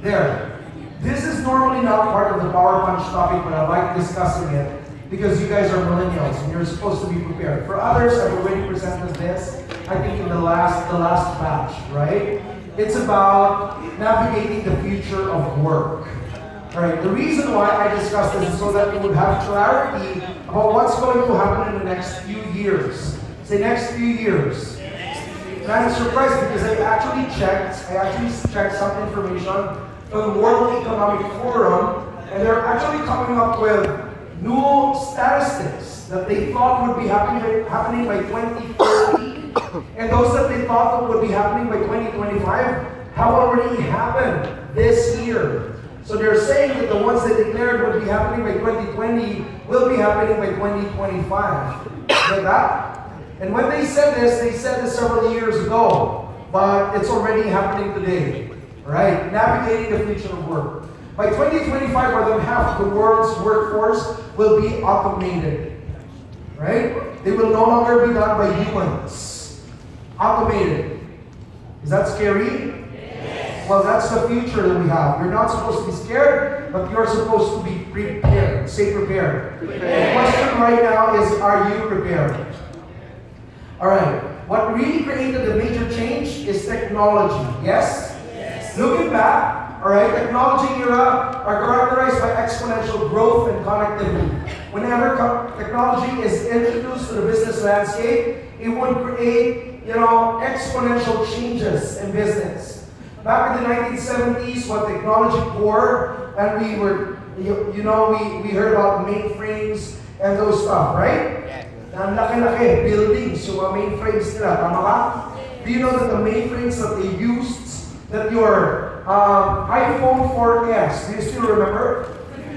There. This is normally not part of the Power Punch topic, but I like discussing it because you guys are millennials and you're supposed to be prepared. For others, I've already presented this, I think in the last batch, right? It's about navigating the future of work. Right. The reason why I discussed this is so that you would have clarity about what's going to happen in the next few years. Say next few years. And I'm surprised because I actually checked some information from the World Economic Forum, and they're actually coming up with new statistics that they thought would be happening by 2030, and those that they thought would be happening by 2025 have already happened this year. So they're saying that the ones they declared would be happening by 2020 will be happening by 2025. Like that? And when they said this several years ago, but it's already happening today. Right? Navigating the future of work. By 2025, more than half of the world's workforce will be automated. Right? They will no longer be done by humans. Automated. Is that scary? Well, that's the future that we have. You're not supposed to be scared, but you're supposed to be prepared. Say prepared. The question right now is, are you prepared? All right. What really created the major change is technology. Yes? Looking back, all right, technology era are characterized by exponential growth and connectivity. Whenever technology is introduced to the business landscape, it would create, exponential changes in business. Back in the 1970s, when technology core, and we heard about mainframes and those stuff, right? Ang laki-laki, buildings, yung mga mainframes nila, tama ka? Do you know that the mainframes that they used, that your iPhone 4S, do you still remember?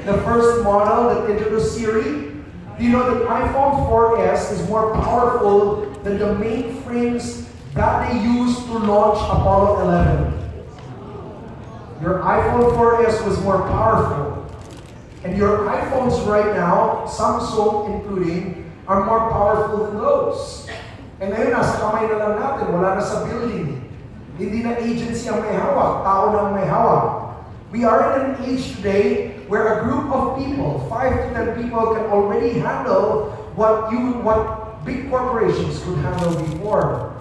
The first model that introduced Siri? Do you know that iPhone 4S is more powerful than the mainframes that they used to launch Apollo 11? Your iPhone 4S was more powerful. And your iPhones right now, Samsung including, are more powerful than those. And ngayon, nasa kamay na lang natin, wala na sa building. Hindi na agency ang may hawak, tao na ang may hawak. We are in an age today where a group of people, 5 to 10 people, can already handle what big corporations could handle before.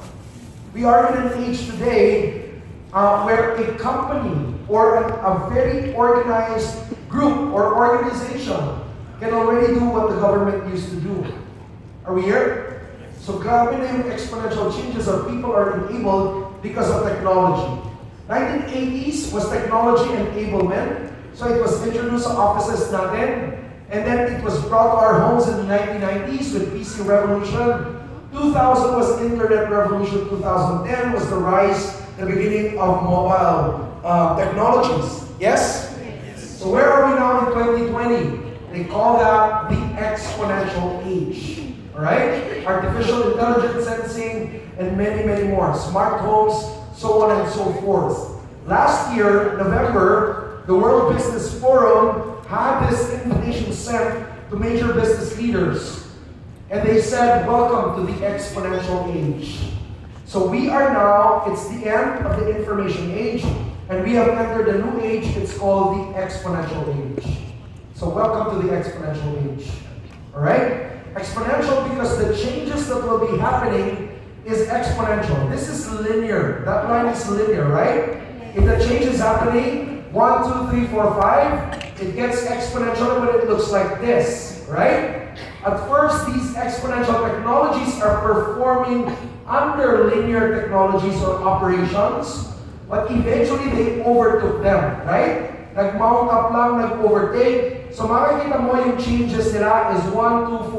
We are in an age today where a company or a very organized group or organization can already do what the government used to do. Are we here? So grabe na yung exponential changes of people are enabled because of technology. 1980s was technology enablement. So it was introduced to offices natin. And then it was brought to our homes in the 1990s with PC revolution. 2000 was internet revolution. 2010 was the rise, the beginning of mobile technologies. Yes? So where are we now in 2020? They call that the exponential age. Alright? Artificial intelligence sensing and many, many more. Smart homes, so on and so forth. Last year, November, the World Business Forum had this invitation sent to major business leaders. And they said, welcome to the exponential age. So we are now, it's the end of the information age, and we have entered a new age. It's called the exponential age. So welcome to the exponential age. All right? Exponential because the changes that will be happening is exponential. This is linear. That line is linear, right? If the change is happening, 1, 2, 3, 4, 5, it gets exponential when it looks like this, right? At first, these exponential technologies are performing under linear technologies or operations, but eventually they overtook them, right? Nag-mount up lang, nag-overtake. So makikita mo yung changes nila is 1, 2,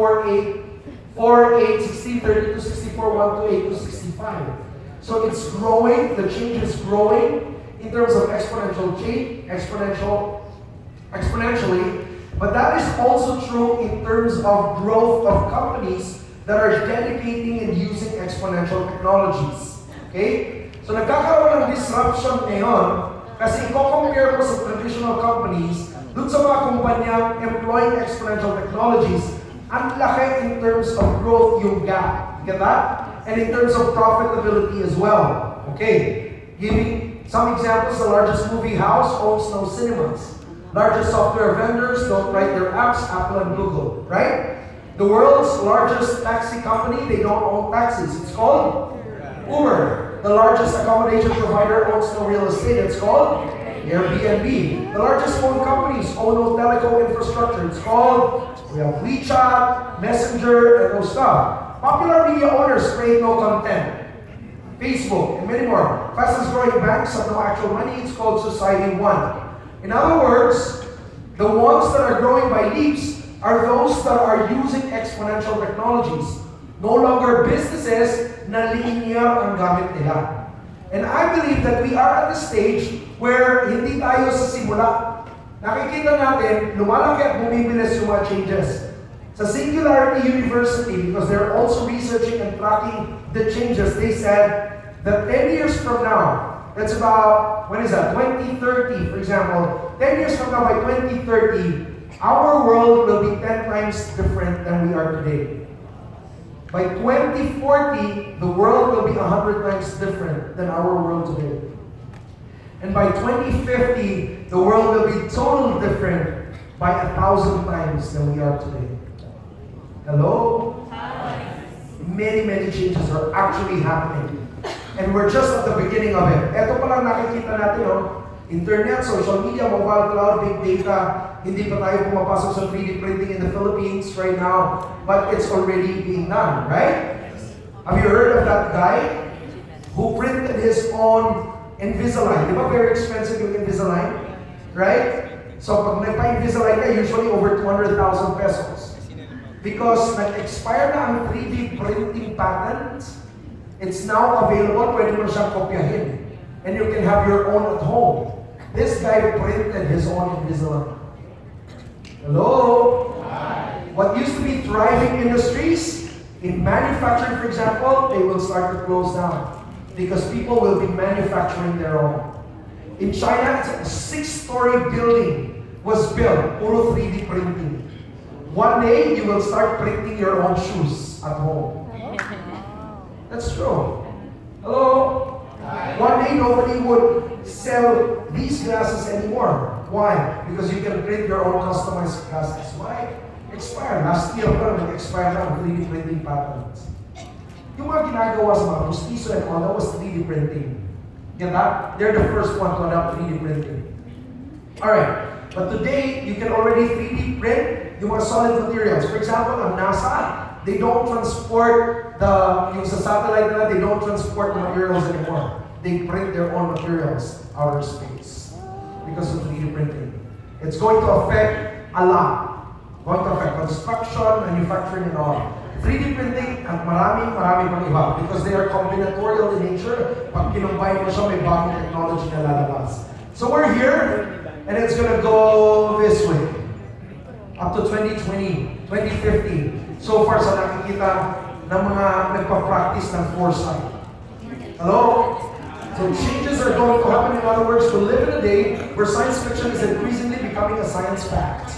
4, 8, 16, 32, 64, 1, 2, 8, 2, 65. So it's growing, the change is growing in terms of exponential change, exponentially, but that is also true in terms of growth of companies that are dedicating and using exponential technologies. Okay? So nagkakaroon ng disruption ngayon kasi i-compare mo sa traditional companies dun sa mga kumpanyang employing exponential technologies, ang laki in terms of growth yung gap. Get that? And in terms of profitability as well. Okay? Some examples, the largest movie house owns no cinemas. Largest software vendors don't write their apps, Apple and Google, right? The world's largest taxi company, they don't own taxis. It's called Uber. The largest accommodation provider owns no real estate. It's called Airbnb. The largest phone companies own no telecom infrastructure. It's called, we have WeChat, Messenger, and those stuff. Popular media owners create no content. Facebook, and many more. Fastest growing banks have no actual money. It's called Society One. In other words, the ones that are growing by leaps are those that are using exponential technologies. No longer businesses na linear ang gamit nila. And I believe that we are at the stage where hindi tayo sa simula. Nakikita natin, lumalaki at bumibilis yung mga changes. Sa Singularity University, because they're also researching and tracking the changes, they said that 10 years from now, that's about, when is that? 2030, for example. 10 years from now, by 2030, our world will be 10 times different than we are today. By 2040, the world will be 100 times different than our world today. And by 2050, the world will be totally different by 1,000 times than we are today. Hello? Hi. Many changes are actually happening. And we're just at the beginning of it. Ito pa lang nakikita natin, internet, social media, mobile cloud, big data. Hindi pa tayo pumapasok sa 3D printing in the Philippines right now, but it's already being done, right? Have you heard of that guy who printed his own Invisalign? Di ba very expensive yung Invisalign? Right? So pag nagpa-Invisalign ka, usually over 200,000 pesos. Because nag-expire na ang 3D printing patent, it's now available, pwede mo siyang kopyahin. And you can have your own at home. This guy printed his own Invisalign. Hello? Hi. What used to be thriving industries, in manufacturing, for example, they will start to close down. Because people will be manufacturing their own. In China, a 6-story building was built, puro 3D printing. One day, you will start printing your own shoes at home. That's true. Hello? One day, nobody would sell these glasses anymore. Why? Because you can print your own customized glasses. Why? Expire. Last year, nag-expire na ang 3D printing patents. Yung mga ginagawa sa mga Justiso and all, that was 3D printing. Get that? They're the first one to adopt 3D printing. Alright. But today, you can already 3D print yung mga solid materials. For example, ang NASA, they don't transport yung sa satellite nila, they don't transport the materials anymore. They print their own materials outer space because of 3D printing. It's going to affect a lot. Going to affect construction, manufacturing, and all. 3D printing at marami pang iba because they are combinatorial in nature. Pag kinumbine mo siya, may bagong technology na lalabas. So we're here, and it's gonna go this way. Up to 2020, 2050. So far sa nakikita ng mga nagpa-practice ng foresight. Hello? So changes are going to happen. In other words, we live in a day where science fiction is increasingly becoming a science fact.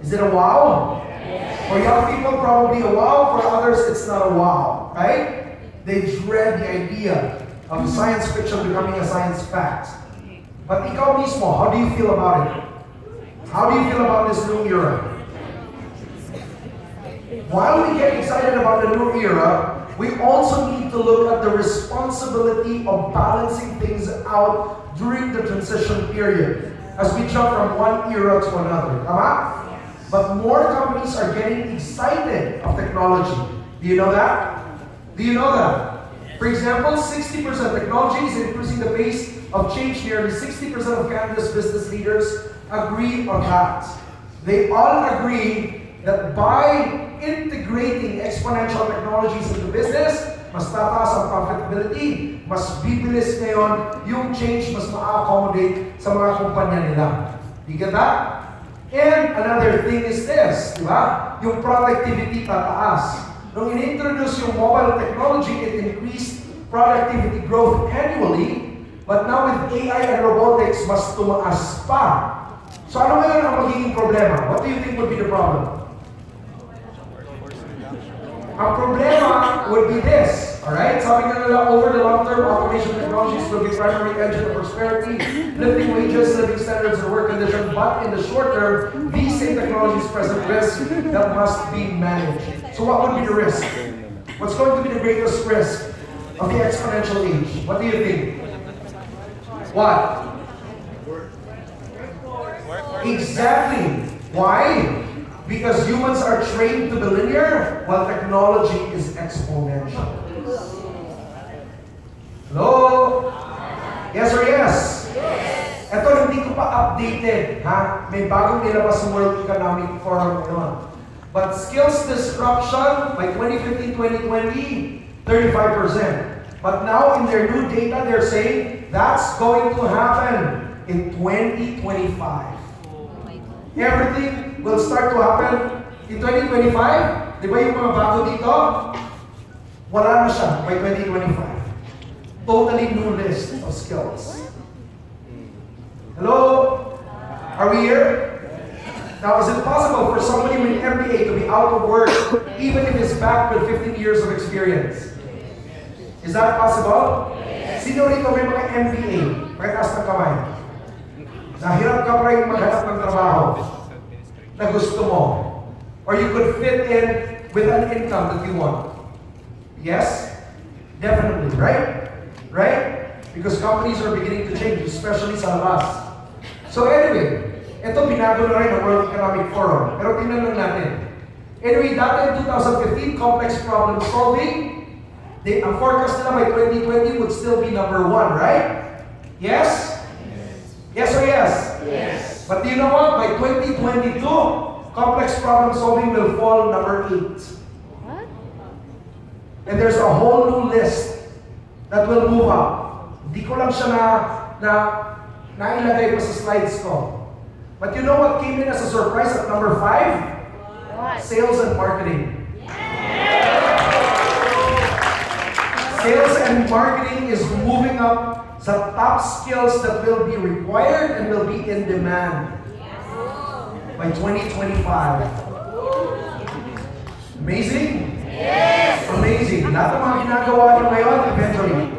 Is it a wow? For young people, probably a wow. For others, it's not a wow, right? They dread the idea of science fiction becoming a science fact. But ikaw mismo, how do you feel about it? How do you feel about this new era? While we get excited about the new era, we also need to look at the responsibility of balancing things out during the transition period as we jump from one era to another. Tama? But more companies are getting excited of technology. Do you know that? Do you know that? For example, 60% technology is increasing the pace of change. Nearly 60% of Canada's business leaders agree on that. They all agree that by integrating exponential technologies into business, mas tataas ang profitability, mas bibilis ngayon yung change, mas ma-accommodate sa mga kumpanya nila. You get that? And another thing is this, di ba? Yung productivity tataas. Nung in-introduce yung mobile technology, it increased productivity growth annually, but now with AI and robotics, mas tumaas pa. So ano ngayon ang magiging problema? What do you think would be the problem? Ang problema would be this. Alright? Sabi nga nila, over the long term, automation technologies will be primary engine of prosperity, lifting wages, living standards, and work conditions. But in the short term, these same technologies present risks that must be managed. So what would be the risk? What's going to be the greatest risk of the exponential age? What do you think? What? Exactly. Why? Because humans are trained to be linear, while technology is exponential. Hello? Yes or yes? Yes. Ito, hindi ko pa updated. Ha? May bagong nilabas sa World Economic Forum ngayon. But skills disruption by 2015-2020, 35%. But now in their new data, they're saying that's going to happen in 2025. Everything will start to happen in 2025. Di ba yung mga bago dito? Wala na siya by 2025. Totally new list of skills. Hello? Are we here? Now, is it possible for somebody with MBA to be out of work even if he's back with 15 years of experience? Is that possible? Sino rito may mga MBA? Pakitaas ng kamay. Nahirap ka pa rin maghanap ng trabaho na gusto mo. Or you could fit in with an income that you want. Yes? Definitely, right? Right? Because companies are beginning to change, especially sa labas. So anyway, ito binago na rin ang World Economic Forum. Pero tingnan lang natin. Anyway, dati in 2015, complex problem solving, ang forecast nila by 2020 would still be number 1, right? Yes? Yes or yes? Yes. But do you know what? By 2022, complex problem solving will fall number 8. What? And there's a whole new list that will move up. Hindi ko lang siya nailagay pa sa slides ko. But you know what came in as a surprise at number 5? What? Sales and marketing. Yeah. Sales and marketing is moving up sa top skills that will be required and will be in demand by 2025. Amazing? Yes! Amazing. Lahat ng mga ginagawa nyo ngayon, eventually.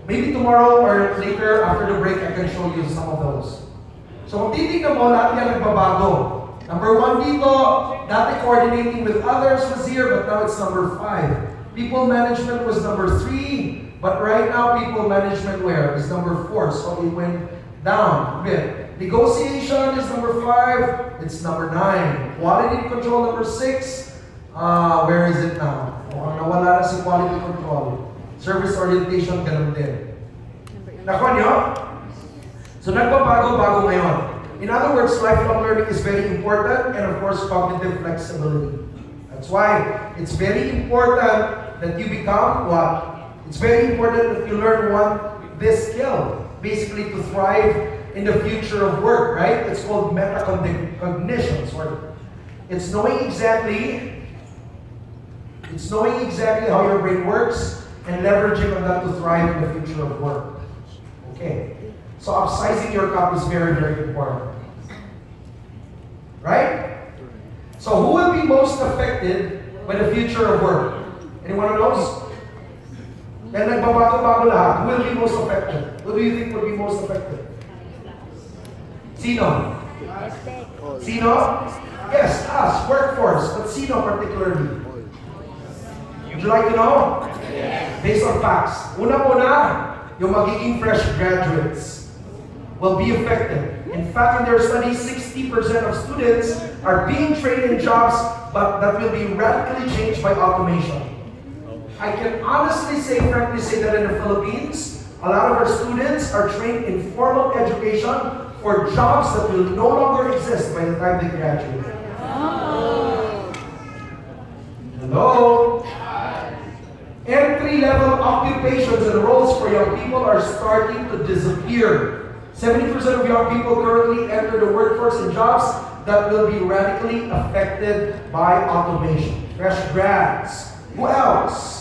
Maybe tomorrow or later after the break, I can show you some of those. So kung titignan mo, lahat yan nagbabago. Number 1 dito, dati coordinating with others was here, but now it's number 5. People management was number 3. But right now, people management where is number 4, so it went down a bit. Negotiation is number 5, it's number 9. Quality control number 6, where is it now? Nawala na si quality control. Service orientation, ganun din. Nakuha niyo? So nagbabago-bago ngayon. In other words, lifelong learning is very important, and of course, cognitive flexibility. That's why it's very important that you become what? It's very important that you learn this skill, basically to thrive in the future of work, right? It's called metacognition. It's knowing exactly how your brain works and leveraging on that to thrive in the future of work. Okay. So upsizing your cup is very, very important. Right? So who will be most affected by the future of work? Anyone knows? Then nagbabago-bago lahat. Who will be most affected? Who do you think will be most affected? Sino? Sino? Yes, us, workforce. But sino particularly? Would you like to know? Based on facts. Una-una, yung magiging fresh graduates will be affected. In fact, in their studies, 60% of students are being trained in jobs, but that will be radically changed by automation. I can honestly say, frankly say that in the Philippines, a lot of our students are trained in formal education for jobs that will no longer exist by the time they graduate. Hello? Entry-level occupations and roles for young people are starting to disappear. 70% of young people currently enter the workforce in jobs that will be radically affected by automation. Fresh grads. Who else?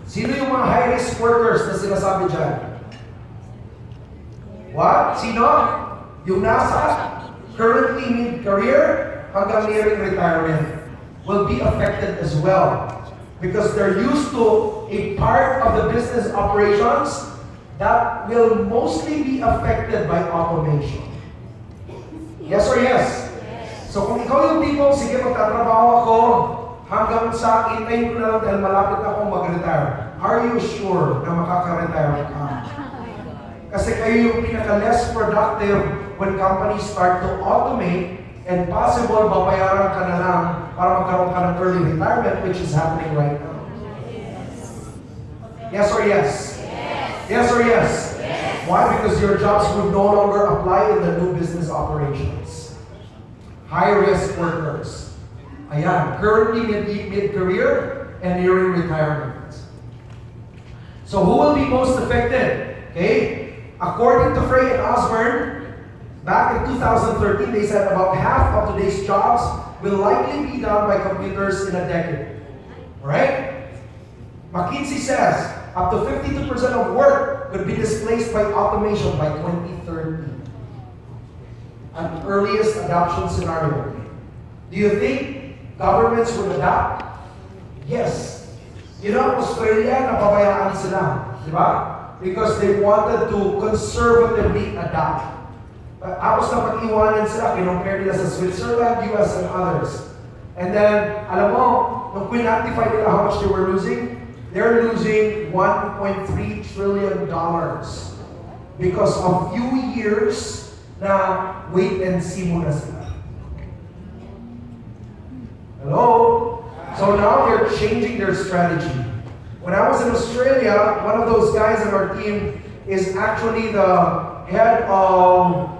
Sino yung mga high-risk workers na sinasabi dyan? What? Sino? Yung nasa currently mid-career hanggang nearing retirement will be affected as well. Because they're used to a part of the business operations that will mostly be affected by automation. Yes or yes? So kung ikaw yung tipo, sige magtatrabaho ako hanggang sa intayin ko na lang dahil malapit na akong mag-retire. Are you sure na makaka-retire ka? Kasi kayo yung pinaka-less productive when companies start to automate and possible babayaran ka na lang para magkaroon ka ng early retirement, which is happening right now. Yes or yes? Yes or yes? Why? Because your jobs would no longer apply in the new business operations. High-risk workers. Ayan, currently mid-career and nearing retirement. So who will be most affected? Okay? According to Frey and Osborne, back in 2013, they said about half of today's jobs will likely be done by computers in a decade. Alright? McKinsey says up to 52% of work could be displaced by automation by 2030. An earliest adoption scenario. Do you think governments would adapt? Yes. You know, Australia, napabayaan sila. Di ba? Because they wanted to conservatively adapt. Tapos na pag-iwanan sila, kinumpare nila sa Switzerland, US, and others. And then, alam mo, nung quinantify nila how much they were losing, they're losing $1.3 trillion because of few years na wait and see muna sila. Hello? So now they're changing their strategy. When I was in Australia, one of those guys on our team is actually the head of,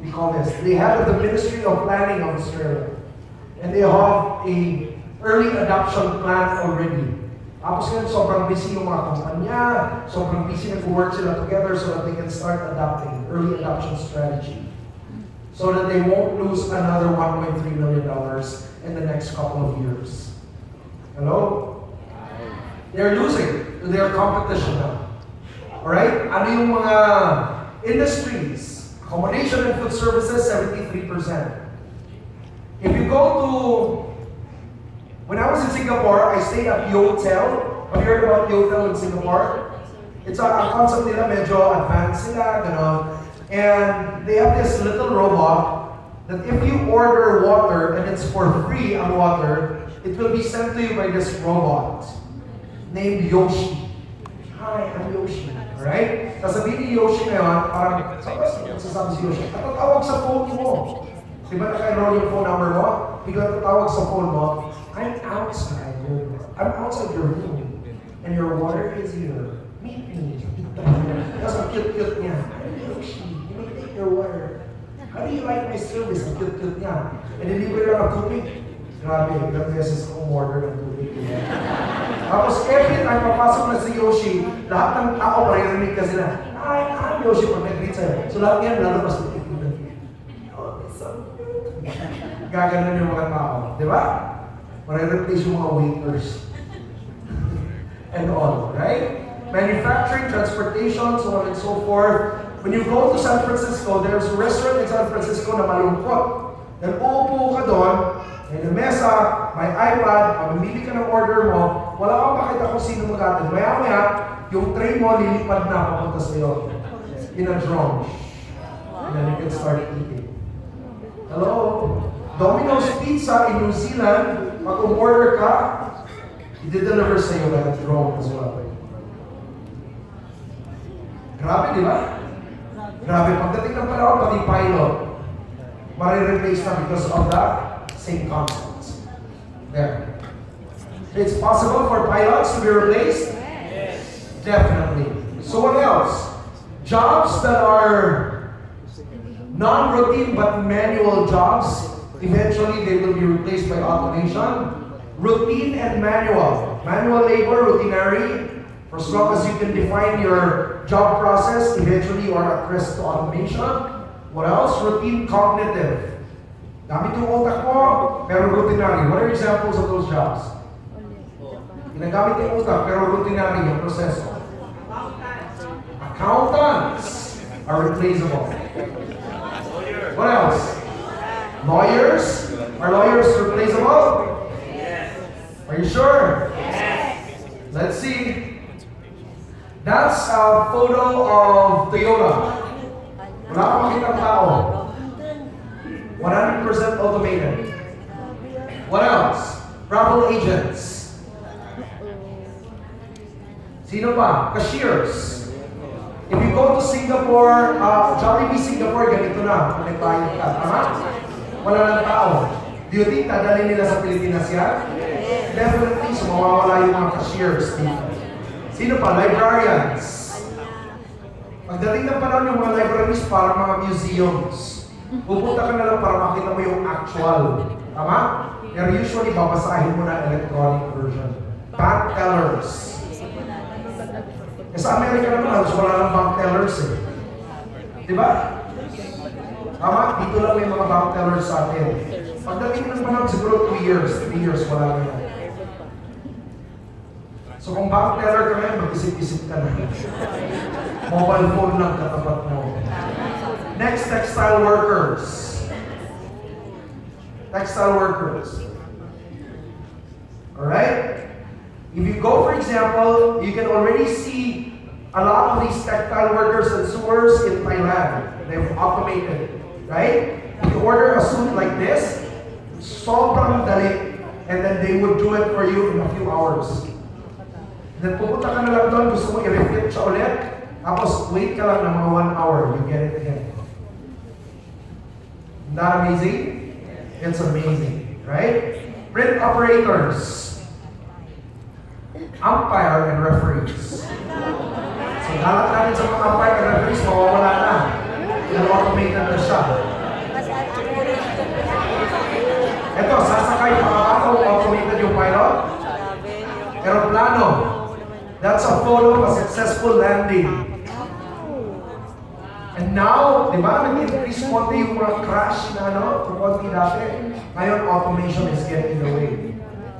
we call this, the head of the Ministry of Planning of Australia. And they have a early adoption plan already. Tapos ngayon, sobrang busy yung mga kumpanya, sobrang busy nag-work sila together so that they can start adopting early adoption strategy. So that they won't lose another $1.3 million in the next couple of years. Hello? They're losing to their competition now. Alright? Ano yung mga industries? Accommodation and food services, 73%. If you go to, when I was in Singapore, I stayed at Yotel. Have you heard about Yotel in Singapore? It's a concept nila, medyo advanced sila, gano'n. And they have this little robot that if you order water and it's for free ang water, it will be sent to you by this robot named Yoshi. Hi, I'm Yoshi. Alright? Sasabihin ni Yoshi ngayon, parang, sasabi si Yoshi, tatawag sa phone mo. Diba naka-enroll yung phone number mo? Bigla tatawag sa phone mo, I'm outside your room. And your water is here. Meet me. Tapos ang cute-cute niya. I'm Yoshi. You may take your water. How do you like my service? Ang cute-cute niya. And deliver lang ang tubig. Grabe, ilang beses akong order ng tubig. Tapos every time papasok na si Yoshi, lahat ng tao maririnig ka sila. Ay, I'm Yoshi pag nag-greet sa'yo. So lahat yan, lalabas ng tikulan. Oh, it's so cute. Gaganon yung mga tao. Di ba? Marireplace yung mga waiters. And all, right? Manufacturing, transportation, so on and so forth. When you go to San Francisco, there's a restaurant in San Francisco na malungkot. Then uupo ka doon, may mesa, may iPad, mamimili ka ng order mo, wala kang makita kung sino mag-attend. Maya-maya, yung tray mo lilipad na papunta sa'yo. In a drone. And then you can start eating. Hello? Domino's Pizza in New Zealand, pag umorder ka, i-deliver sa'yo by a drone as well. Grabe, di ba? Grabe, pagdating ng panahon, pati pilot, marireplace na because of that same concept. There. It's possible for pilots to be replaced? Yes. Definitely. So what else? Jobs that are non-routine but manual jobs, eventually they will be replaced by automation. Routine and manual. Manual labor, routinary. For as long as you can define your job process, eventually you are at risk to automation. What else? Routine cognitive. Gamit yung utak mo, pero routinary. What are examples of those jobs? Ginagamit yung utak, pero routinary yung proseso. Accountants are replaceable. What else? Lawyers? Are lawyers replaceable? Yes. Are you sure? Yes. Let's see. That's a photo of Toyota. Wala akong makita ng tao. 100% automated. What else? Travel agents. Sino pa? Cashiers. If you go to Singapore, Jollibee Singapore, ganito na. Nagbayad ka. Tama? Wala ng tao. Do you think dadalhin nila sa Pilipinas yan? Definitely, so mawawala yung mga cashiers dito. Sino pa? Librarians. Pagdating ng panahon yung mga libraries para mga museums. Pupunta ka na lang para makita mo yung actual. Tama? Pero usually, babasahin mo na electronic version. Bank tellers. Sa Amerika naman, halos wala ng bank tellers eh. Diba? Tama? Dito lang may mga bank tellers sa atin. Pagdating ng panahon, siguro 3 years, wala na yan. So kung bank teller ka ngayon, mag-isip-isip ka na. Mobile phone lang katapat mo. Next, textile workers. Textile workers. Alright? If you go, for example, you can already see a lot of these textile workers and sewers in Thailand. They've automated, right? If you order a suit like this, sobrang dali, and then they would do it for you in a few hours. Then pupunta ka na lang doon, gusto mo i-refit siya ulit, tapos wait ka lang ng mga 1 hour, you get it again. Isn't that amazing? It's amazing, right? Print operators. Umpire and referees. So dalat natin sa mga umpire and referees, mawawala na. Automated na siya. Ito, sasakay pa ka ba kung automated yung pilot? Aeroplano. That's a photo of a successful landing. And now, di ba, nag-increase konti yung mga crash na konti dati. Ngayon, automation is getting in the way.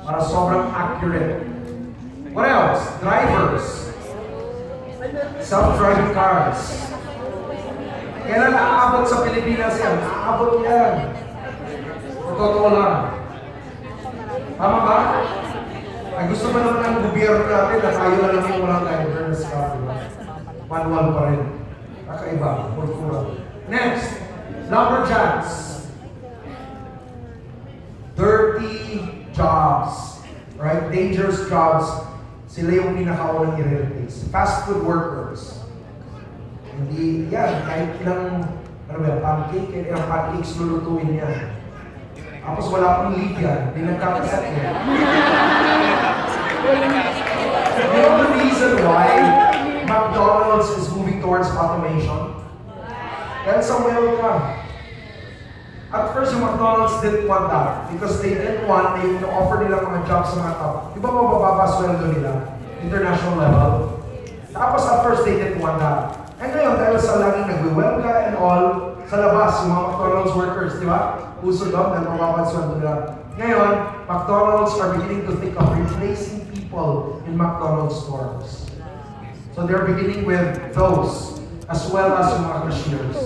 Para sobrang accurate. What else? Drivers. Self-driving cars. Kailan naaabot sa Pilipinas yan? Naaabot yan. Totoo lang. Tama ba? Ay gusto mo naman ng gobyerno natin na tayo na lang yung walang drivers car. Manual pa rin. Kakaiba. Purpura. Next. Lumberjacks. Dirty jobs. Right? Dangerous jobs. Sila yung pinakaunang i-replace. Fast food workers. Hindi, yan, kahit ilang, ilang pancakes lulutuin yan. Tapos wala pong lead yan, hindi nagkakaset yan. You know the reason why McDonald's is moving towards automation? Dahil sa welcome. At first, yung McDonald's didn't want that because they didn't want, they offer nila mga jobs sa mga tao. Di ba mabababa sweldo nila? International level. Tapos at first, they didn't want that. And ngayon, dahil sa laging nagwe-welga and all, sa labas, yung mga McDonald's workers, di ba? Puso doon, dahil mabababa sweldo nila. Ngayon, McDonald's are beginning to think of replacing people in McDonald's stores. So they're beginning with those, as well as yung mga cashiers.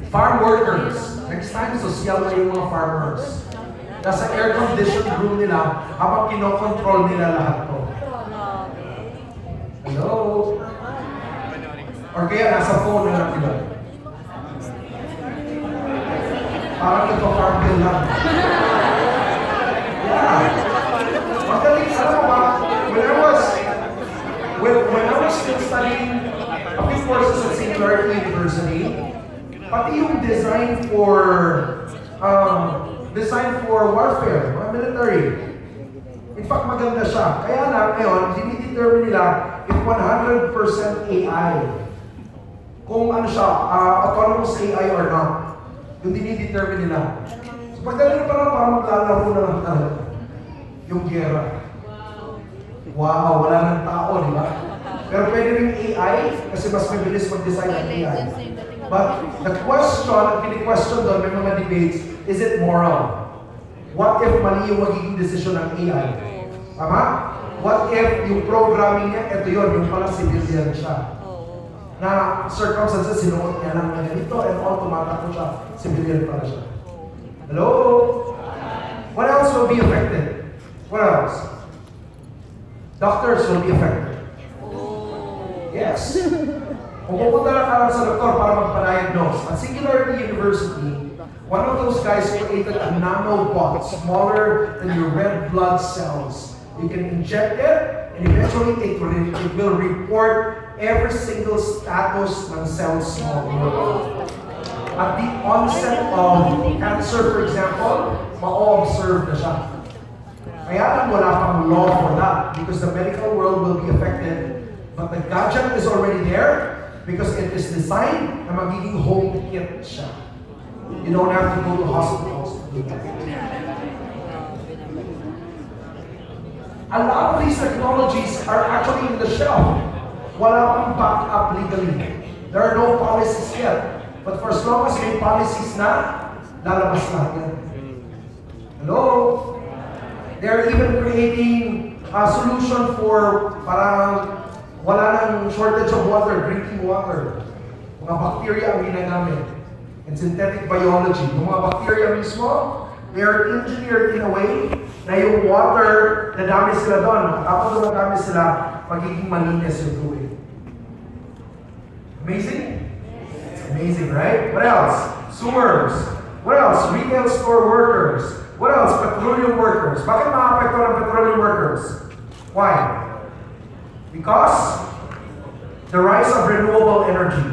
Farm workers. Next time, social na yung mga farmers. Nasa air-conditioned room nila, habang kinokontrol nila lahat to. Hello? Or kaya nasa phone na lang nila. Parang ito farm bill lang. Yeah. Magaling, alam mo ba, when I was still studying a few courses at St. Clair University, pati yung design for warfare, mga military. In fact, maganda siya. Kaya lang ngayon, dinidetermine nila if 100% AI. Kung ano siya, autonomous AI or not. Yung dinidetermine nila. So pagdating na parang maglalaro na lang talaga. Yung gera. Wow, wala nang tao, di ba? Pero pwede rin AI kasi mas mabilis mag-design ng AI. But the question, ang pini-question doon, may mga debates, is it moral? What if mali yung magiging desisyon ng AI? Tama? What if yung programming niya, ito yun, yung pala civilian siya. Na circumstances, sinuot niya lang na ganito, and all tumatakbo siya, civilian pala siya. Hello? What else will be affected? What else? Doctors will be affected. Yes. Kung pupunta lang ka sa doktor para magpa-diagnose, at Singularity University, one of those guys created a nanobot smaller than your red blood cells. You can inject it, and eventually it will report every single status ng cells mo. At the onset of cancer, for example, ma-observe na siya. Kaya lang wala pang law for that because the medical world will be affected. But the gadget is already there because it is designed na magiging home kit siya. You don't have to go to hospitals to do that. A lot of these technologies are actually in the shelf. Wala pang backup legally. There are no policies yet. But for as long as may policies na, lalabas natin. Hello? They're even creating a solution for parang wala nang shortage of water, drinking water. Mga bacteria ang ginagamit. And synthetic biology. Yung mga bacteria mismo, they are engineered in a way na yung water, nadami sila doon. Tapos nadami sila, magiging malinis yung tubig. Amazing? Amazing, right? What else? Sewers. What else? Retail store workers. What else? Petroleum workers. Bakit maapekto ng petroleum workers? Why? Because the rise of renewable energy.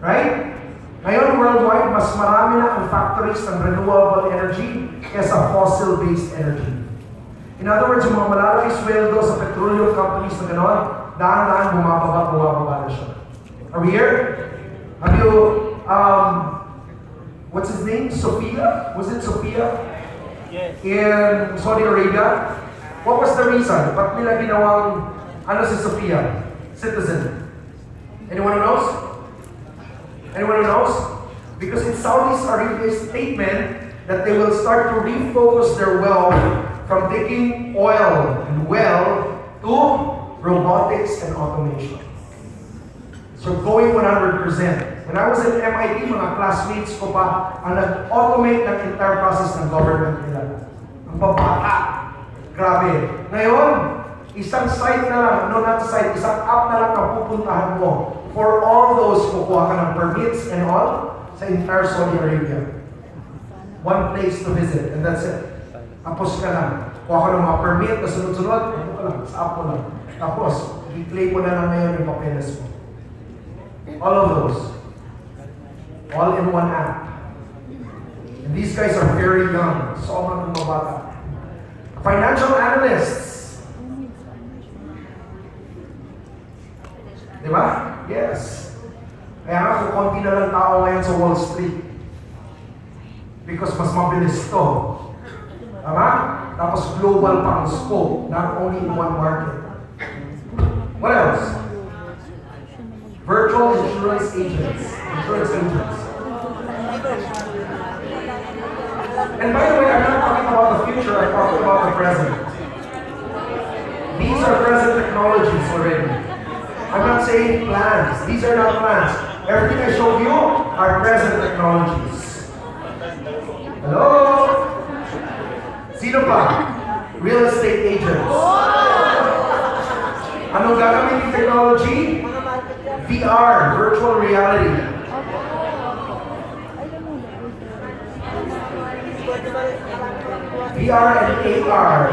Right? Ngayon, worldwide, mas marami na ang factories ng renewable energy kaysa fossil-based energy. In other words, yung mga malalaki sweldo sa petroleum companies na gano'n, dahan-dahan bumababa na siya. Are we here? Have you, what's his name? Sophia? Was it Sophia? Yes. In Saudi Arabia? What was the reason? Ba't nila ginawang, ano si Sophia? Citizen. Anyone who knows? Anyone who knows? Because in Saudi Arabia's statement that they will start to refocus their wealth from digging oil and well to robotics and automation. So going 100%. When I was in MIT, mga classmates ko pa ang nag-automate ng entire process ng government nila. Ang babata. Grabe. Ngayon, isang site na lang, no, not site, isang app na lang ang pupuntahan mo for all those kukuha ka ng permits and all sa entire Saudi Arabia. One place to visit, and that's it. Tapos ka lang. Kuha ka ng mga permit, na sunod-sunod, ano ka lang, sa app mo lang. Tapos, i-claim mo na lang ngayon yung papeles mo. All of those. All in one app. And these guys are very young. Sobrang mga bata. Financial analysts. Di ba? Yes. Kaya nga kung konti na lang tao ngayon sa Wall Street. Because mas mabilis to. Tama? Tapos global pang scope, not only in one market. What else? Virtual insurance agents. And by the way, I'm not talking about the future, I'm talking about the present. These are present technologies already. I'm not saying plans. These are not plans. Everything I showed you are present technologies. Hello? Sino pa? Real estate agents. Anong gagamitin technology? VR, virtual reality. VR and AR,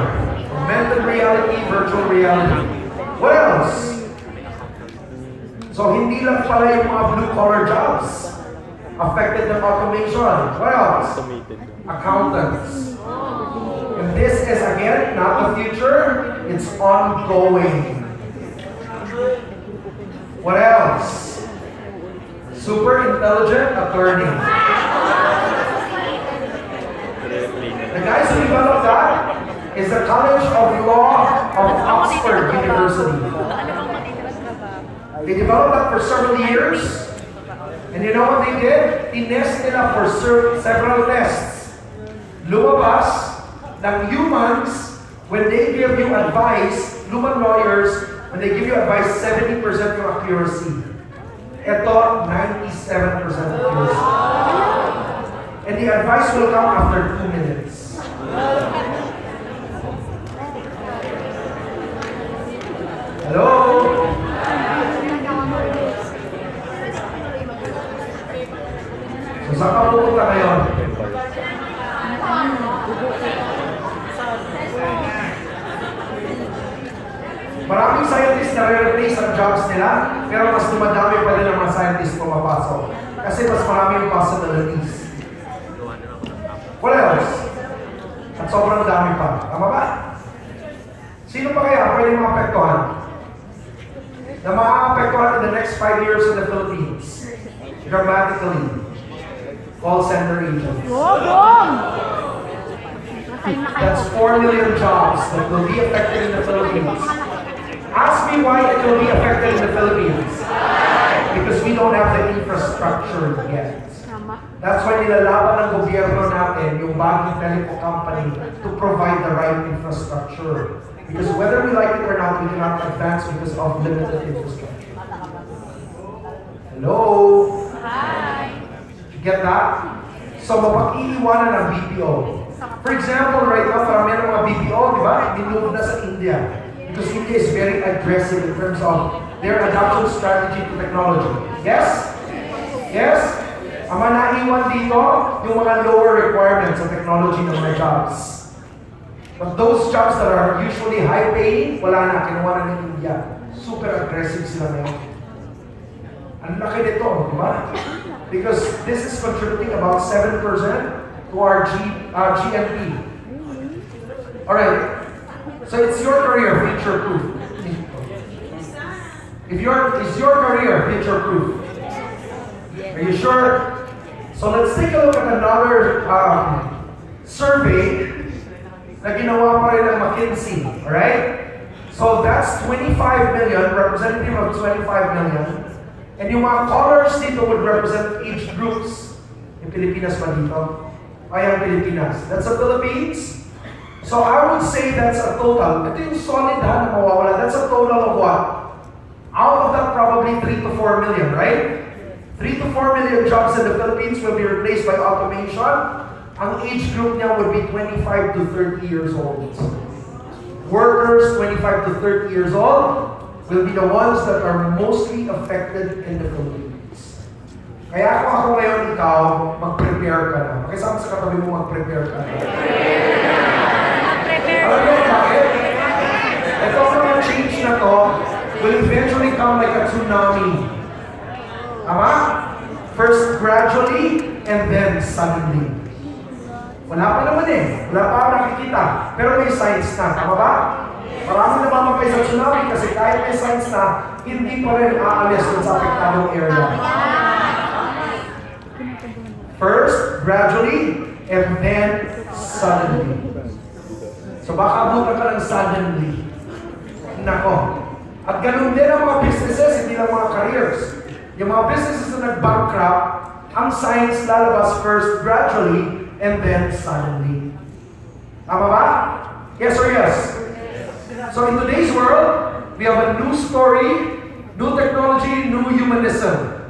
augmented reality, virtual reality. What else? So hindi lang pala yung mga blue-collar jobs affected ng automation. What else? Accountants. And this is again not the future, it's ongoing. What else? Super intelligent attorney. The guys who developed that is the College of Law of Oxford University. They developed that for several years. And you know what they did? Tinest nila for several tests. Lumabas ng humans, when they give you advice, human lawyers, when they give you advice, 70% yung accuracy. Ito, 97% accuracy. And the advice will come after 2 minutes. Hello? So, saan ka pupunta ngayon? Maraming scientists na re-replace ang jobs nila, pero mas dumadami pa rin ang mga scientists pumapasok. Kasi mas maraming possibilities. What else? At sobrang dami pa. Tama ba? Sino pa kaya pwede maapektuhan? Na maaapektuhan in the next 5 years in the Philippines? Dramatically. Call center agents. That's 4 million jobs that will be affected in the Philippines. Ask me why it will be affected in the Philippines. Because we don't have the infrastructure yet. That's why nilalaban ng gobyerno natin yung bagong telecom company to provide the right infrastructure. Because whether we like it or not, we cannot advance because of limited infrastructure. Hello? Hi. You get that? So, mapag-iiwanan ng BPO. For example, right now, marami ng mga BPO, di ba? Minove na sa India. Because India is very aggressive in terms of their adoption strategy to technology. Yes? Yes? Ang mga naiwan dito, yung mga lower requirements sa technology ng mga jobs. But those jobs that are usually high-paying, wala na, kinuha na ng India. Super aggressive sila ngayon. Ang laki nito, di ba? Because this is contributing about 7% to our GNP. Alright, so it's your career future-proof. Is your career future-proof? Are you sure? So let's take a look at another survey na ginawa pa rin ng McKinsey. Alright? So that's 25 million, representative of 25 million. And yung mga colors dito would represent age groups. Yung Pilipinas ba dito? Ay, ang Pilipinas. That's the Philippines. So I would say that's a total. Ito yung solid ha, na mawawala. That's a total of what? Out of that, probably 3 to 4 million, right? 3 to 4 million jobs in the Philippines will be replaced by automation. Ang age group niya would be 25 to 30 years old. Workers 25 to 30 years old will be the ones that are mostly affected in the Philippines. Kaya kung ako ngayon ikaw, mag-prepare ka na. Pakisama sa katabi mo, mag-prepare ka na. Alam mo bakit? Ito mga change na to will eventually come like a tsunami. Tama? First gradually, and then suddenly. Wala pa naman eh. Wala pa ako nakikita. Pero may signs na. Tama ba? Marami namamatay sa tsunami kasi kahit may signs na, hindi pa rin aalis dun sa apektadong area. First, gradually, and then suddenly. So baka buka ka ng suddenly. Nako. At ganun din ang mga businesses, hindi lang mga careers. Yung mga businesses na nag-bankrupt, ang signs lalabas first gradually, and then suddenly. Tama ba? Yes or yes? So in today's world, we have a new story, new technology, new humanism.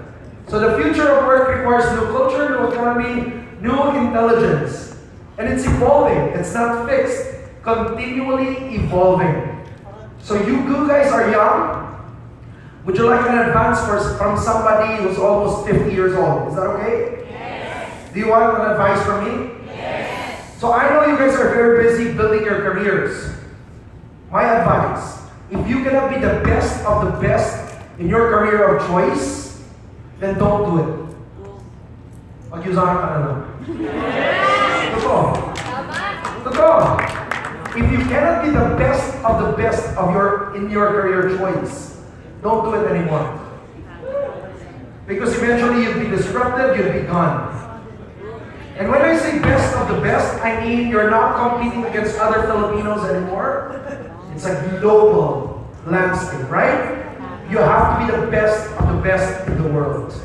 So the future of work requires new culture, new economy, new intelligence. And it's evolving. It's not fixed. Continually evolving. So you guys are young. Would you like an advance from somebody who's almost 50 years old? Is that okay? Yes. Do you want an advice from me? Yes. So I know you guys are very busy building your careers. My advice, if you cannot be the best of the best in your career of choice, then don't do it. Mag-usahan ka na lang. Totoo. Totoo. If you cannot be the best of in your career choice, don't do it anymore. Because eventually you'll be disrupted, you'll be gone. And when I say best of the best, I mean you're not competing against other Filipinos anymore. It's a global landscape, right? You have to be the best of the best in the world.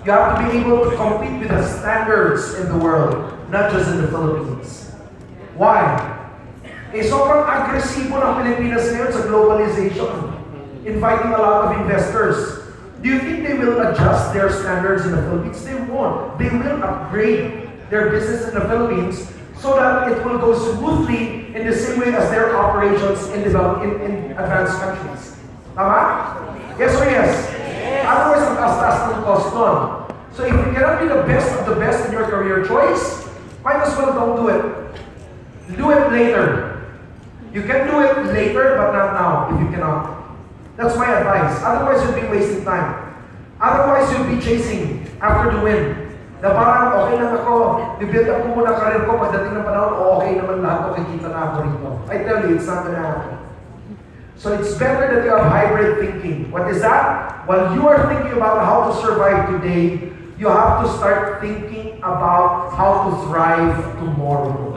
You have to be able to compete with the standards in the world, not just in the Philippines. Why? Sobrang agresibo ng Pilipinas ngayon sa globalization, inviting a lot of investors. Do you think they will adjust their standards in the Philippines? They won't. They will upgrade their business in the Philippines so that it will go smoothly in the same way as their operations in advanced countries. Tama? Yes or yes? Otherwise, ang taas-taas ng cost nun. So if you cannot be the best of the best in your career choice, might as well don't do it. Do it later. You can do it later, but not now if you cannot. That's my advice. Otherwise, you'll be wasting time. Otherwise, you'll be chasing after the win. Na parang, okay lang ako, i-build up ko muna career ko, pagdating ng panahon, okay naman lahat, okay, kita na ako rito. I tell you, it's not gonna happen. So it's better that you have hybrid thinking. What is that? While you are thinking about how to survive today, you have to start thinking about how to thrive tomorrow.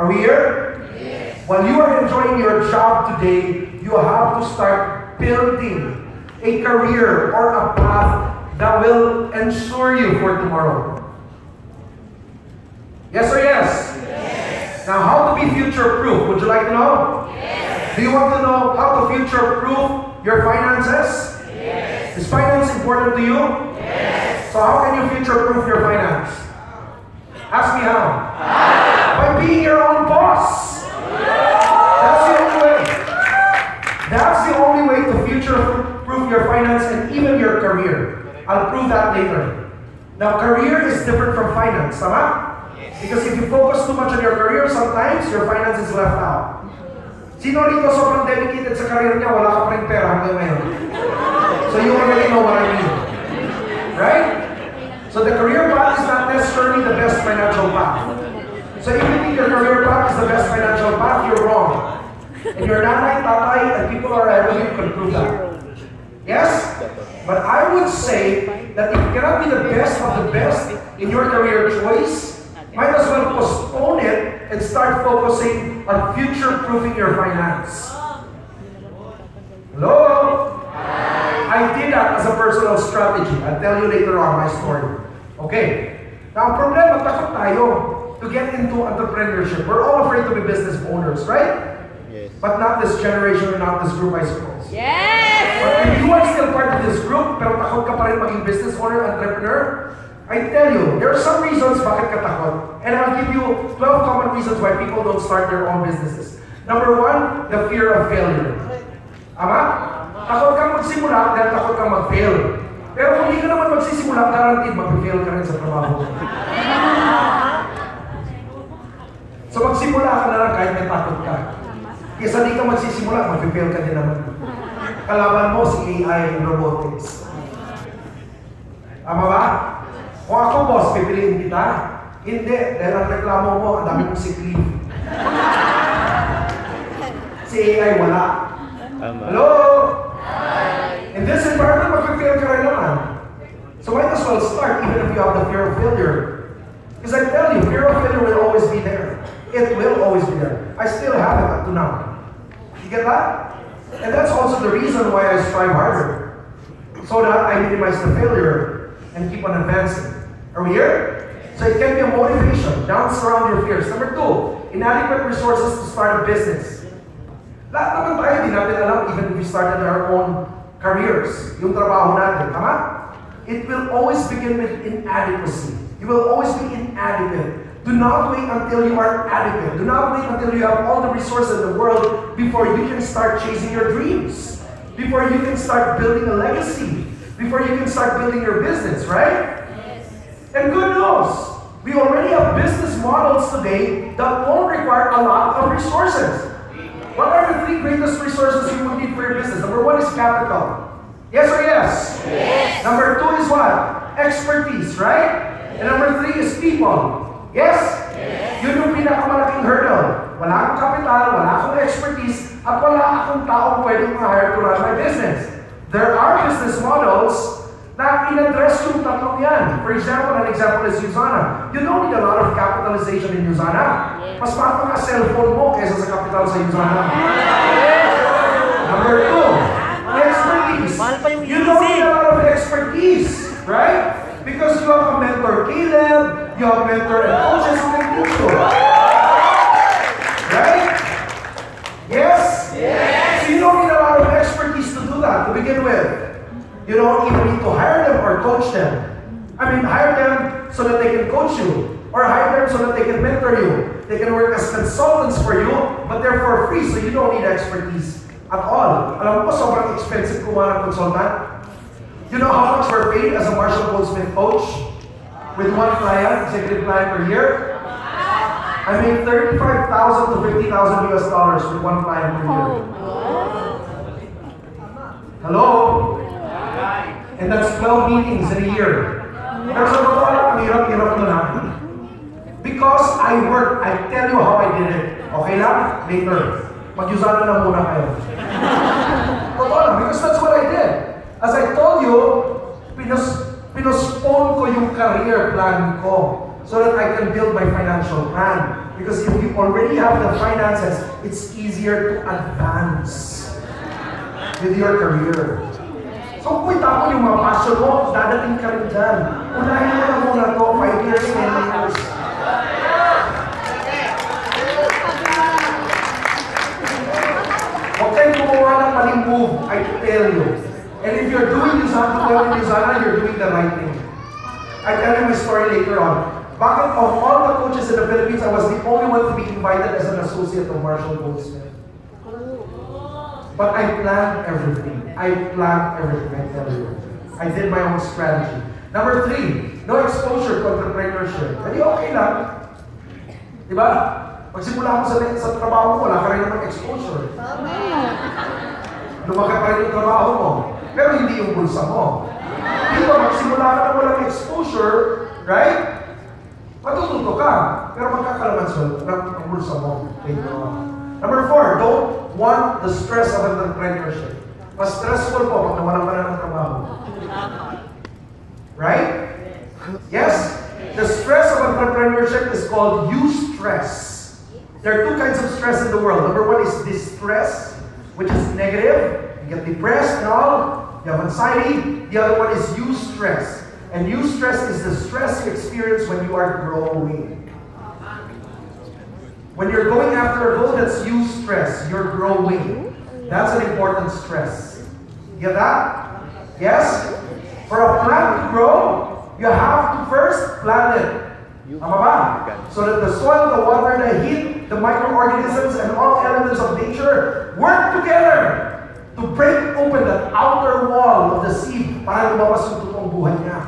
Are we here? Yes. While you are enjoying your job today, you have to start building a career or a path that will ensure you for tomorrow. Yes or yes? Yes. Now, how to be future-proof? Would you like to know? Yes. Do you want to know how to future-proof your finances? Yes. Is finance important to you? Yes. So how can you future-proof your finance? Ask me how. By being your own boss. That's the only way. That's the only way to future-proof your finance and even your career. I'll prove that later. Now, career is different from finance, tama? Because if you focus too much on your career, sometimes your finance is left out. Sino rito sobrang dedicated sa career niya, wala ka pa rin pera hanggang ngayon? So you already know what I mean. Right? So the career path is not necessarily the best financial path. So if you think your career path is the best financial path, you're wrong. And your nanay, tatay, and people around you can prove that. Yes? But I would say that if you cannot be the best of the best in your career choice, might as well postpone it and start focusing on future-proofing your finance. Hello? I did that as a personal strategy. I'll tell you later on my story. Okay. Now, ang problema, takot tayo to get into entrepreneurship. We're all afraid to be business owners, right? Yes. But not this generation and not this group, I suppose. Yes! But if you are still part of this group, pero takot ka pa rin maging business owner, entrepreneur, I tell you, there are some reasons bakit ka takot. And I'll give you 12 common reasons why people don't start their own businesses. Number one, the fear of failure. Ama? Takot kang magsimula dahil takot kang mag-fail. Pero kung hindi ka naman magsisimula, guaranteed mag-fail ka rin sa trabaho. So magsimula ka na lang kahit may takot ka. Kesa di ka magsisimula, mag-fail ka din naman. Kalaban mo si AI and robotics. Tama ba? Kung ako boss, pipiliin kita. Hindi, dahil ang reklamo mo, ang dami mong sick leave. Si AI wala. Hello? In this environment, mag-fail ka rin naman. So might as well start even if you have the fear of failure. Because I tell you, fear of failure will always be there. It will always be there. I still have it up to now. You get that? And that's also the reason why I strive harder. So that I minimize the failure and keep on advancing. Are we here? So it can be a motivation. Dance around your fears. Number two, inadequate resources to start a business. Lahat naman tayo, di natin alam even if we started our own careers. Yung trabaho natin, tama? It will always begin with inadequacy. You will always be inadequate. Do not wait until you are adequate. Do not wait until you have all the resources in the world before you can start chasing your dreams. Before you can start building a legacy. Before you can start building your business, right? Yes. And good news, we already have business models today that won't require a lot of resources. What are the three greatest resources you will need for your business? Number one is capital. Yes or yes? Yes. Number two is what? Expertise, right? And number three is people. Yes? Yes. Yun yung pinakamalaking hurdle. Wala akong kapital, wala akong expertise, at wala akong taong pwedeng ma-hire to run my business. There are business models na in-address yung tatlong yan. For example, an example is Usana. You don't need a lot of capitalization in Usana. Yes. Mas mahal ka cellphone mo kaysa sa capital sa Usana. Yes. Number two, expertise. You don't need a lot of expertise, right? Because you have a mentor, Caleb, you have mentor and coaches who can teach you. Right? Yes? Yes. So you don't need a lot of expertise to do that to begin with. You don't even need to hire them or coach them. I mean, hire them so that they can coach you. Or hire them so that they can mentor you. They can work as consultants for you, but they're for free, so you don't need expertise at all. Alam mo ba, sobrang expensive kumuha ng consultant? You know how much we're paid as a Marshall Goldsmith coach? With one client, executive client per year? I make $35,000 to $50,000 US dollars with one client per year. Hello? And that's 12 meetings in a year. Pero sa totoo lang, ang hirap-hirap nun ha. Because I work, I tell you how I did it. Okay lang? Later. Mag-usana na muna kayo. Totoo lang, because that's what I did. As I told you, pinospone ko yung career plan ko so that I can build my financial plan. Because if you already have the finances, it's easier to advance with your career. So kung itapon yung mga passion mo, dadating ka rin dyan. Unahin mo na muna to, 5 years, 10 years. Huwag kayong gumawa ng maling move, I tell you. And if you're doing Usana, you're doing the right thing. I tell you my story later on. Bakit of all the coaches in the Philippines, I was the only one to be invited as an associate of Marshall Goldsmith. But I planned everything. I tell you. I did my own strategy. Number 3, no exposure to entrepreneurship. Hindi okay lang. Diba? Pagsimula ko sa trabaho mo, wala ka rin naman exposure. Lumaki pa rin yung trabaho mo. Pero hindi yung bulsa mo. Dito, magsimula ka na walang exposure, right? Matututo ka, pero magkakalaman ng bulsa mo. Number 4, don't want the stress of entrepreneurship. Mas stressful po pag nawalan ka na ng trabaho. Right? Yes? The stress of entrepreneurship is called eustress. There are 2 kinds of stress in the world. Number 1 is distress, which is negative. You get depressed and all. You have anxiety. The other one is eustress. And eustress is the stress you experience when you are growing. When you're going after a goal, that's eustress. You're growing. That's an important stress. You get that? Yes? For a plant to grow, you have to first plant it. Tama ba? So that the soil, the water, the heat, the microorganisms, and all elements of nature work together to break open that outer wall of the seed para lumabas yung totoong buhay niya.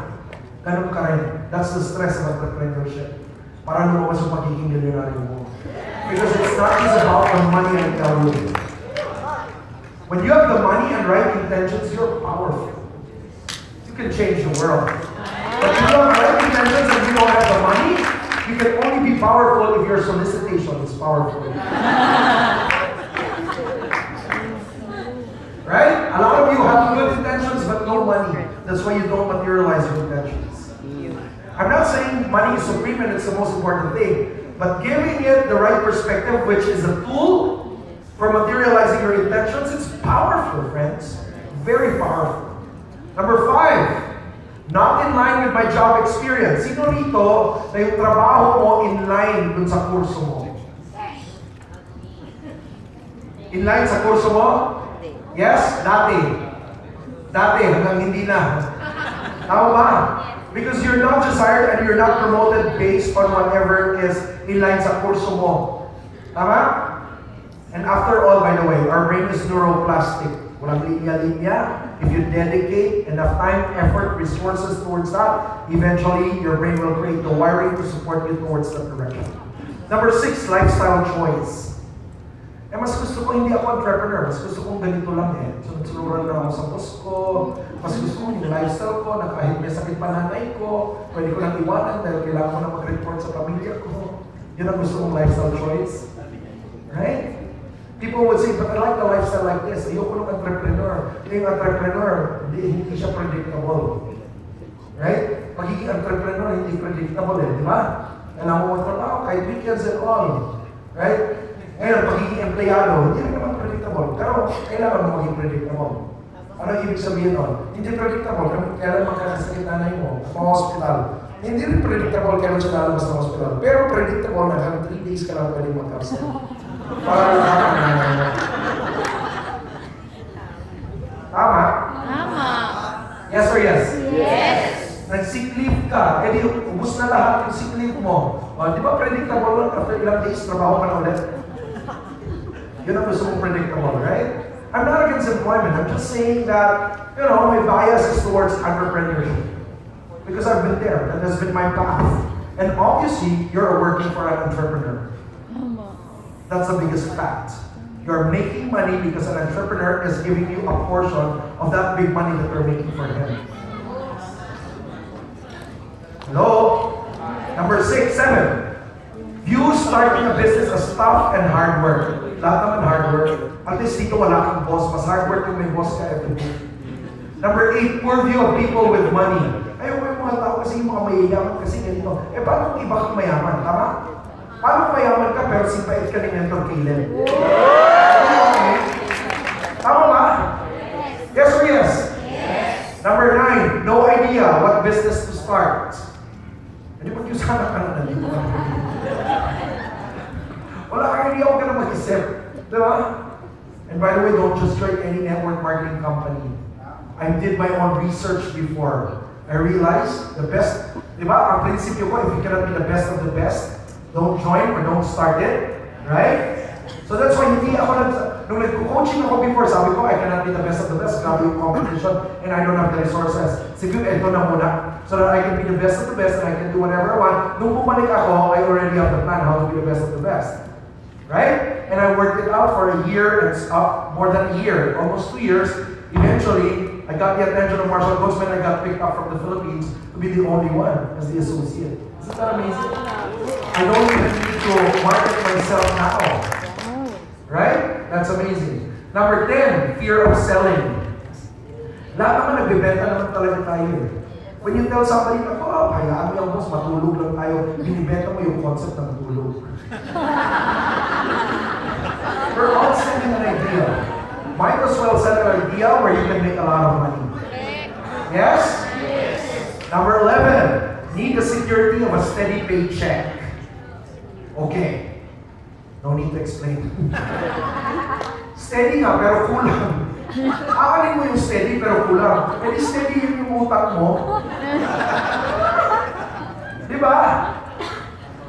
Ganun ka rin. That's the stress of entrepreneurship. Para lumabas yung pagiging milyonaryo mo. Because it's not just about the money, I tell you. When you have the money and right intentions, you're powerful. You can change the world. But if you have right intentions and you don't have the money, you can only be powerful if your solicitation is powerful. Right? A lot of you have good intentions but no money. That's why you don't materialize your intentions. I'm not saying money is supreme and it's the most important thing, but giving it the right perspective, which is a tool for materializing your intentions, it's powerful, friends. Very powerful. Number 5, not in line with my job experience. Sino rito na yung trabaho mo in line dun sa kurso mo? In line sa kurso mo? Yes? Dati. Dati, hanggang hindi na. Tama ba? Because you're not desired and you're not promoted based on whatever is in line sa kurso mo. Tama? And after all, by the way, our brain is neuroplastic. Walang linya-linya. If you dedicate enough time, effort, resources towards that, eventually your brain will create the wiring to support you towards that direction. Number 6, lifestyle choice. Mas gusto ko hindi ako entrepreneur. Mas gusto kong ganito lang eh. Sunod-sunuran lang ako sa boss ko. Mas gusto ko yung lifestyle ko na kahit may sakit pa nanay ko, pwede ko lang iwanan dahil kailangan ko na mag-report sa pamilya ko. Yun ang gusto kong lifestyle choice. Right? People would say, but I like the lifestyle like this. Ayoko ng entrepreneur. Yung entrepreneur, hindi siya predictable. Right? Pagiging entrepreneur, hindi predictable eh. Di ba? Kailangan mo magtrabaho kahit weekends and all. Right? Ngayon, pagiging empleyado, hindi rin naman predictable. Pero kailangan mo maging predictable. Ano ibig sabihin nun? Hindi predictable. Kailan magkakasakit nanay mo sa hospital. Hindi rin predictable kailan siya lalabas ng hospital. Pero predictable na hanggang 3 days ka lang pwede magkasakit. Para lang nanay mo. Tama? Tama. Yes or yes? Yes. Nag-sick leave ka, di ubus na lahat yung sick leave mo. Di ba predictable after ilang days, trabaho ka na ulit? Yun ang gusto mong predictable, right? I'm not against employment. I'm just saying that, my bias is towards entrepreneurship. Because I've been there. That has been my path. And obviously, you're working for an entrepreneur. That's the biggest fact. You're making money because an entrepreneur is giving you a portion of that big money that you're making for him. Hello? Number 6, 7. View starting a business as tough and hard work. Lahat naman hard work. At least dito wala kang boss. Mas hard work yung may boss ka every day. Number 8, poor view of people with money. Ayaw ko yung mga tao kasi yung mga mayayaman kasi ganito. Paano kung iba kang mayaman? Tama? Paano kung mayaman ka pero simpait ka ni Mentor Caleb? Tama ba? Yes or yes? Yes. Number 9, no idea what business to start. Hindi mo yung sana ka na nandito. Wala kang idea, huwag ka na mag-isip. Diba? And by the way, don't just join any network marketing company. I did my own research before. I realized the best, diba? Ang prinsipyo ko, if you cannot be the best of the best, don't join or don't start it. Right? So that's why hindi ako nung nag-coaching ako before, sabi ko, I cannot be the best of the best, grabe yung competition, and I don't have the resources. Sige, ito na muna, so that I can be the best of the best, and I can do whatever I want. Nung bumalik ako, I already have the plan how to be the best of the best. Right? And I worked it out for a year, and more than a year, almost 2 years. Eventually, I got the attention of Marshall Goldsman. I got picked up from the Philippines to be the only one as the associate. Isn't that amazing? I don't even need to market myself now. Right? That's amazing. Number 10, fear of selling. Lahat naman nagbebenta naman talaga tayo. When you tell somebody, hayaan mo yung boss, matulog lang tayo, binibenta mo yung concept ng matulog. We're all selling an idea. Might as well sell an idea where you can make a lot of money. Yes? Yes. Number 11, need the security of a steady paycheck. Okay. No need to explain. Steady nga, pero kulang. Akalin mo yung steady, pero kulang. E di steady yung utang mo. Diba?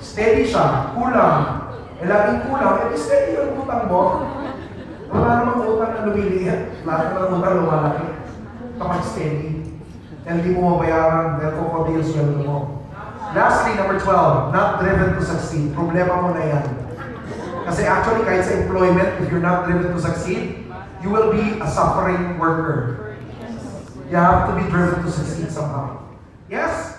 Steady siya, kulang. E laging kulang, e di steady yung utang mo. Wala namang utang na lumiliit. Lahat naman utang lumalaki. Kapag steady. Dahil di mo mabayaran, dahil kukunti yung sweldo mo. Lastly, number 12, not driven to succeed. Problema mo na yan. Kasi actually, kahit sa employment, if you're not driven to succeed, you will be a suffering worker. You have to be driven to succeed somehow. Yes?